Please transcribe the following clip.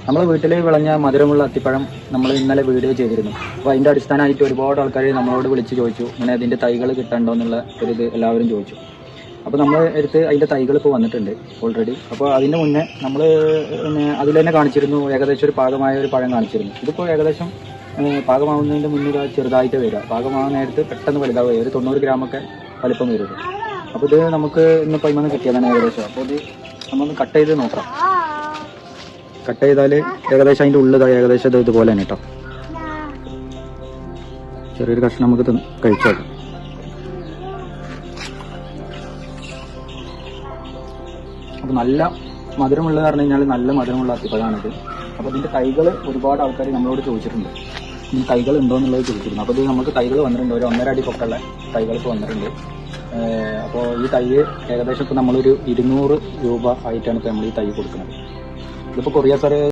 നമ്മളെ വീട്ടിൽ വിളഞ്ഞ മധുരമുള്ള അത്തിപ്പഴം നമ്മൾ ഇന്നലെ വീഡിയോ ചെയ്തിരുന്നു. അപ്പോൾ അതിൻ്റെ അടിസ്ഥാനമായിട്ട് ഒരുപാട് ആൾക്കാർ നമ്മളോട് വിളിച്ച് ചോദിച്ചു, ഇങ്ങനെ അതിൻ്റെ തൈകൾ കിട്ടണ്ടോ എന്നുള്ള ഒരു ഇത് എല്ലാവരും ചോദിച്ചു. അപ്പോൾ നമ്മൾ എടുത്ത് അതിൻ്റെ തൈകൾ ഇപ്പോൾ വന്നിട്ടുണ്ട് ഓൾറെഡി. അപ്പോൾ അതിൻ്റെ മുന്നേ നമ്മൾ അതിൽ തന്നെ കാണിച്ചിരുന്നു, ഏകദേശം ഒരു പാകമായ ഒരു പഴം കാണിച്ചിരുന്നു. ഇതിപ്പോൾ ഏകദേശം പാകമാവുന്നതിൻ്റെ മുന്നിൽ ചെറുതായിട്ട് വരിക, പാകമാവുന്ന നേരത്ത് പെട്ടെന്ന് വലുതാവുക, ഒരു 90 ഗ്രാമൊക്കെ വലിപ്പം വരും. അപ്പോൾ ഇത് നമുക്ക് ഇന്ന് പൈമന്ന് കിട്ടിയതാണ് ഏകദേശം. അപ്പോൾ ഇത് നമ്മളൊന്ന് കട്ട് ചെയ്ത് നോക്കാം. കട്ട് ചെയ്താൽ ഏകദേശം അതിൻ്റെ ഉള്ളിൽ ഏകദേശം ഇതുപോലെ തന്നെ കേട്ടോ. ചെറിയൊരു കഷ്ണം നമുക്ക് കഴിച്ചോക്കാം. അപ്പോൾ നല്ല മധുരമുള്ളത് പറഞ്ഞു കഴിഞ്ഞാൽ നല്ല മധുരമുള്ള അത്തിപ്പഴമാണിത്. അപ്പോൾ ഇതിൻ്റെ തൈകൾ ഒരുപാട് ആൾക്കാർ നമ്മളോട് ചോദിച്ചിട്ടുണ്ട്, ഈ തൈകൾ ഉണ്ടോ എന്നുള്ളത് ചോദിച്ചിരുന്നു. അപ്പോൾ ഇത് നമുക്ക് തൈകൾ വന്നിട്ടുണ്ട്, ഒരു 1.5 അടി പൊക്കമുള്ള തൈകൾ ഇപ്പോൾ വന്നിട്ടുണ്ട്. അപ്പോൾ ഈ തൈ ഏകദേശം ഇപ്പോൾ നമ്മളൊരു 200 രൂപ ആയിട്ടാണ് ഇപ്പോൾ നമ്മൾ ഈ തൈ കൊടുക്കുന്നത്. ഇതിപ്പോൾ കൊറിയ സാറ്